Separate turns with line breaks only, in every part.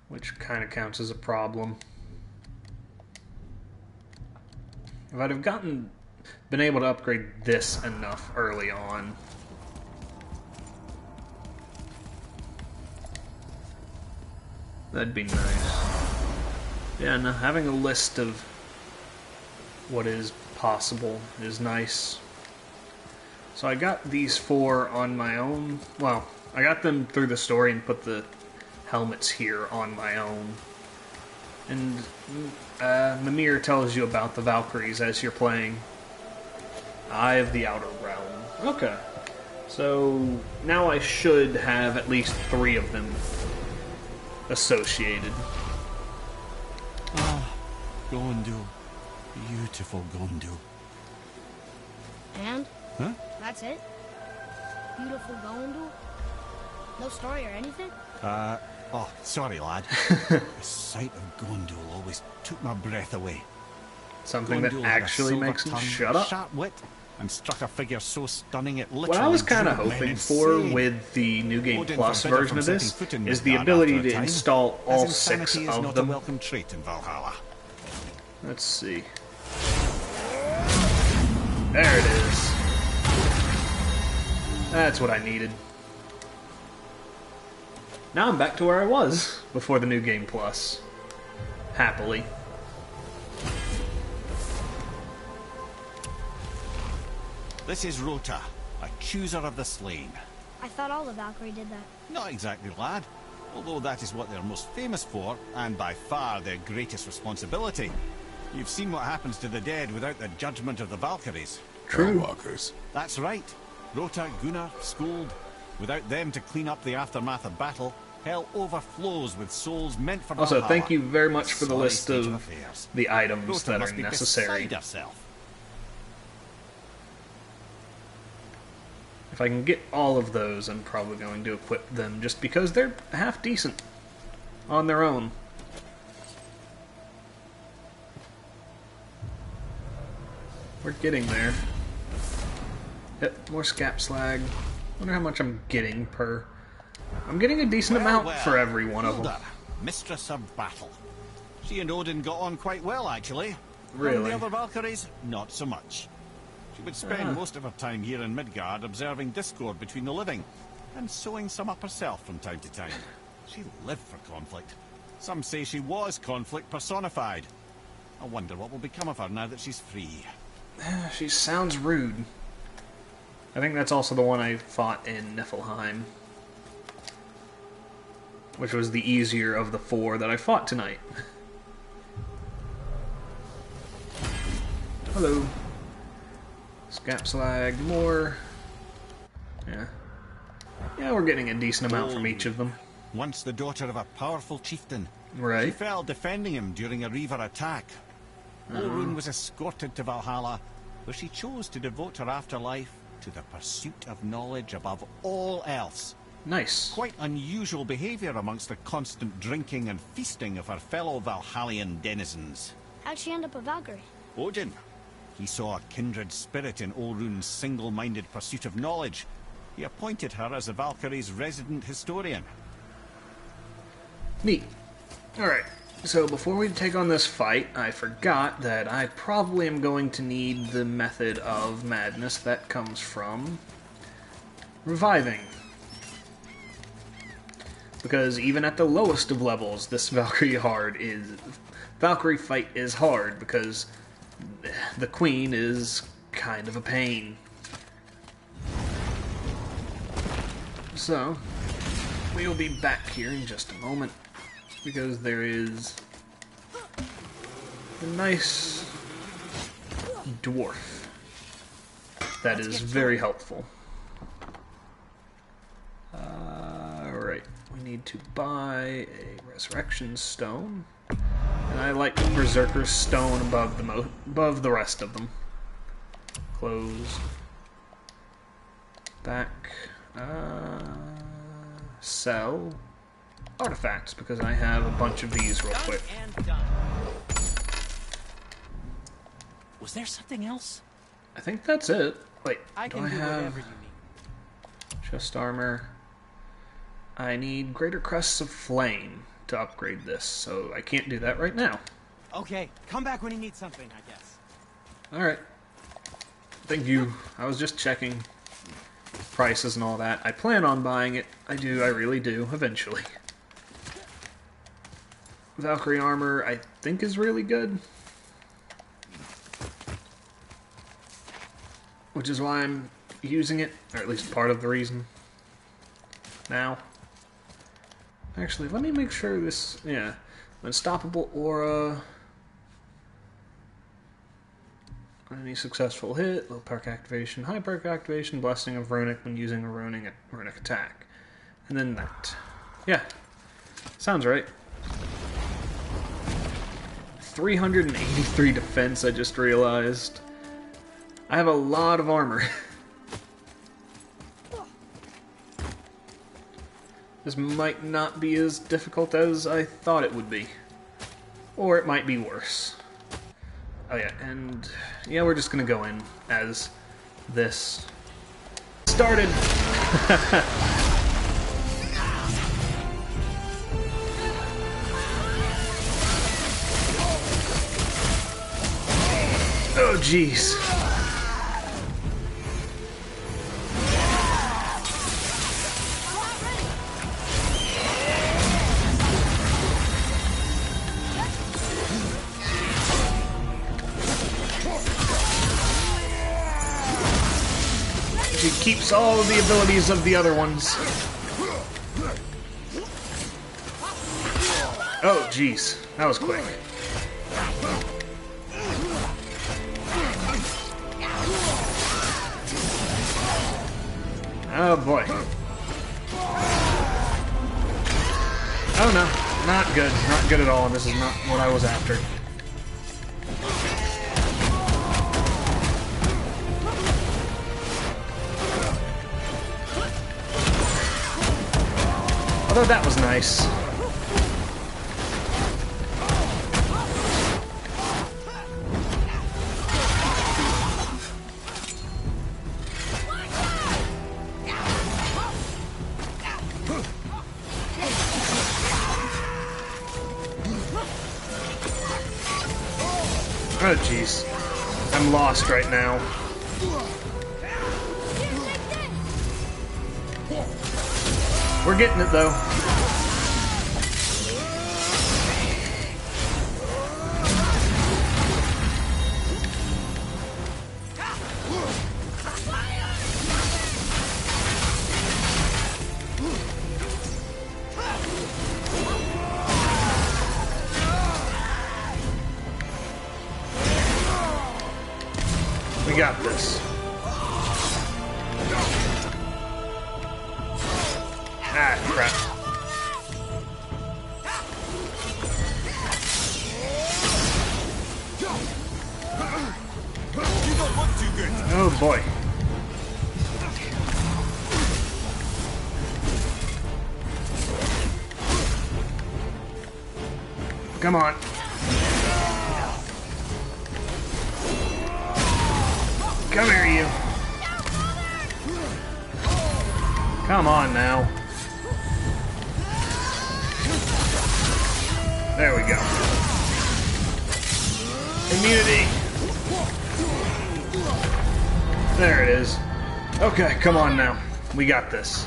which kind of counts as a problem. If I'd have been able to upgrade this enough early on. That'd be nice. Yeah, no, having a list of what is possible is nice. So I got these 4 on my own. Well, I got them through the story and put the helmets here on my own. And Mimir tells you about the Valkyries as you're playing Eye of the Outer Realm. Okay. So now I should have at least 3 of them associated.
Ah, Gondu. Beautiful Gondu.
And?
Huh?
That's it? Beautiful Gondu? No story or anything?
Oh, sorry, lad. The sight of Gondul always took my breath away.
Something
Gondul
that
had a
actually
silver
makes him
tongue,
shut up?
sharp wit, and struck a figure so stunning it literally
What I was kind of
drove men
hoping for
insane.
with the New Game
Odin
Plus
forbid her
version
from
of
setting
this
foot in
is the
Midgard
ability
after a
to
time,
install
as
all 6
insanity is
of
not
them.
a welcome trait in Valhalla.
Let's see. There it is. That's what I needed. Now I'm back to where I was before the New Game Plus. Happily.
This is Rota, accuser of the slain.
I thought all the Valkyrie did that.
Not exactly, lad. Although that is what they're most famous for, and by far their greatest responsibility. You've seen what happens to the dead without the judgment of the Valkyries.
True.
Walkers.
That's right. Rota, Gunnar, Skuld. Without them to clean up the aftermath of battle, hell overflows with souls meant for
Also,
Valhalla.
thank you very much for the
Sorry
list
state
of
affairs.
the items
Rota
that
must
are
be
necessary.
beside herself.
If I can get all of those, I'm probably going to equip them just because they're half decent on their own. We're getting there. Yep, more scap slag. Wonder how much I'm getting per... I'm getting a decent amount for every one of them.
Hilda, mistress of battle. She and Odin got on quite well, actually.
Really?
And the other Valkyries, not so much. She would spend most of her time here in Midgard observing discord between the living, and sewing some up herself from time to time. She lived for conflict. Some say she was conflict personified. I wonder what will become of her now that she's free.
She sounds rude. I think that's also the one I fought in Niflheim, which was the easier of the 4 that I fought tonight. Hello. Scap slag, more. Yeah. Yeah, we're getting a decent amount from each of them.
Once the daughter of a powerful chieftain. She
Right.
fell defending him during a Reaver attack. Orun was escorted to Valhalla, where she chose to devote her afterlife to the pursuit of knowledge above all else.
Nice.
Quite unusual behaviour amongst the constant drinking and feasting of her fellow Valhallian denizens.
How'd she end up a Valkyrie?
Odin. He saw a kindred spirit in Orun's single-minded pursuit of knowledge. He appointed her as the Valkyrie's resident historian.
Neat. Alright, so before we take on this fight, I forgot that I probably am going to need the method of madness that comes from reviving. Because even at the lowest of levels, this Valkyrie fight is hard because the queen is kind of a pain. So, we'll be back here in just a moment, because there is a nice dwarf that is very helpful. Alright, we need to buy a resurrection stone. And I like Berserker's Stone above the rest of them. Close. Back. Sell. Artifacts, because I have a bunch of these real quick.
Was there something else?
I think that's it. Wait,
I
do
can
I
do
have
whatever you need.
chest armor? I need Greater Crests of Flame. to upgrade this, so I can't do that right now.
Okay, come back when you need something, I guess.
Alright. Thank you. I was just checking prices and all that. I plan on buying it. I really do, eventually. Valkyrie armor, I think, is really good. Which is why I'm using it, or at least part of the reason. Now. Actually, let me make sure this... Yeah. Unstoppable aura... Any successful hit, low perk activation, high perk activation, blessing of runic when using a runic attack. And then that. Yeah. Sounds right. 383 defense, I just realized. I have a lot of armor. This might not be as difficult as I thought it would be. Or it might be worse. Oh yeah, and yeah, we're just gonna go in as this. Started! Oh jeez. She keeps all of the abilities of the other ones. Oh, jeez. That was quick. Oh, boy. Oh, no. Not good. Not good at all. This is not what I was after. Although that was nice. Oh jeez. I'm lost right now. We're getting it, though. We got this. Ah, crap. Oh boy. Come on. Come here, you. Come on now. There we go. Immunity. There it is. Okay, come on now. We got this.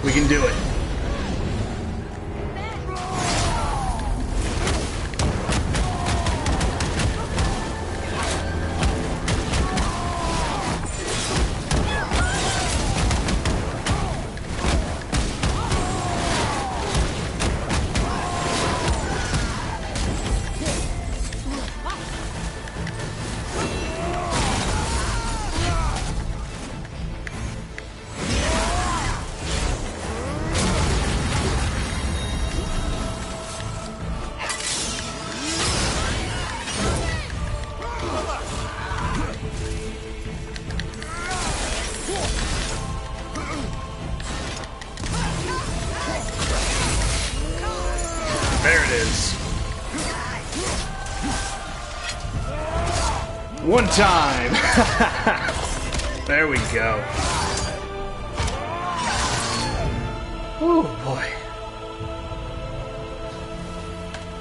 We can do it. There it is. One time. There we go. Oh boy.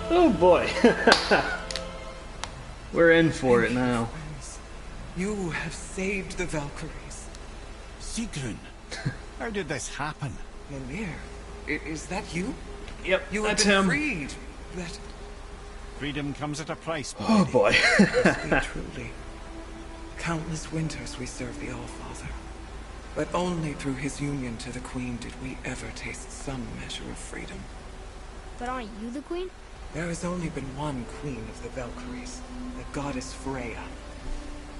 Oh boy. We're in for it now.
Friends, you have saved the Valkyries.
Sigrun, how did this happen?
Mimir, is that you?
Yep,
You have
that's
been
him.
freed. That
Freedom comes at a price, my
Oh
lady.
boy.
must be truly. Countless winters we served the All-Father. But only through his union to the Queen did we ever taste some measure of freedom.
But aren't you the queen?
There has only been one queen of the Valkyries, the goddess Freya.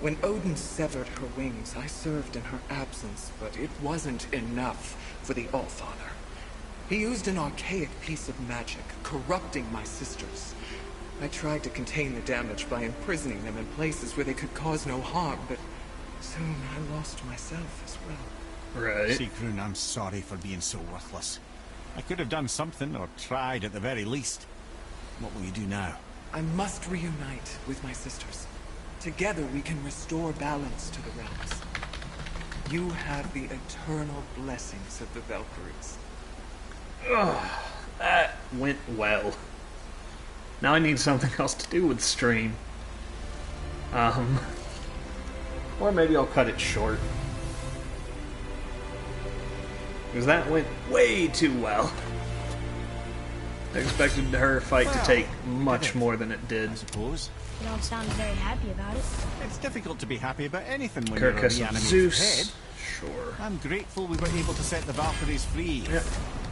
When Odin severed her wings, I served in her absence, but it wasn't enough for the Allfather. He used an archaic piece of magic, corrupting my sisters. I tried to contain the damage by imprisoning them in places where they could cause no harm, but soon I lost myself as well.
Right.
Sigrun, I'm sorry for being so worthless. I could have done something, or tried at the very least. What will you do now?
I must reunite with my sisters. Together we can restore balance to the realms. You have the eternal blessings of the Valkyries.
That went well. Now I need something else to do with stream. Or maybe I'll cut it short. Because that went way too well. I expected her fight to take much more than it did.
I suppose.
You don't sound very happy about it.
It's difficult to be happy about anything when you're a
Carcass of
reanimated
Zeus.
head.
Sure.
I'm grateful we were able to set the Valkyries free.
Yep.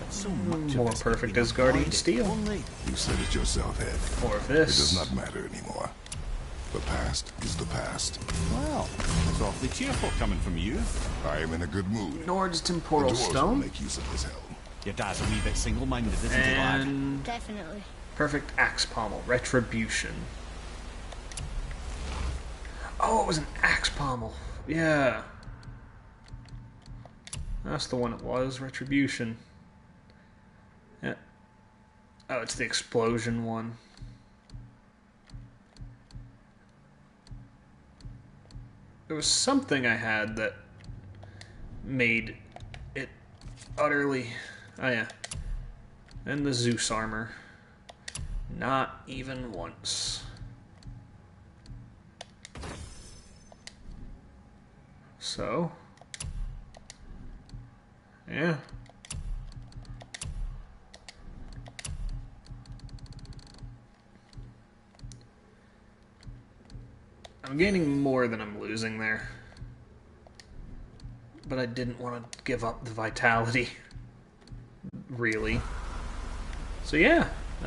But so much of
More
this could
perfect
be
as Guardian
avoided.
Steel.
Only
You said it yourself, Ed.
Or if
It
this.
does not matter anymore. The past is the past.
well, it's awfully cheerful coming from you.
I am in a good mood.
Nord's
The
Temporal
dwarves will
Stone.
make use of this helm.
Your dad's a wee bit single-minded, isn't he, lad?
And
Definitely.
perfect axe pommel. Retribution. Oh, it was an axe pommel. Yeah. That's the one it was. Retribution. Yeah. Oh, it's the explosion one. There was something I had that made it utterly... Oh, yeah. And the Zeus armor. Not even once. So... Yeah. I'm gaining more than I'm losing there. But I didn't want to give up the vitality. Really. So yeah.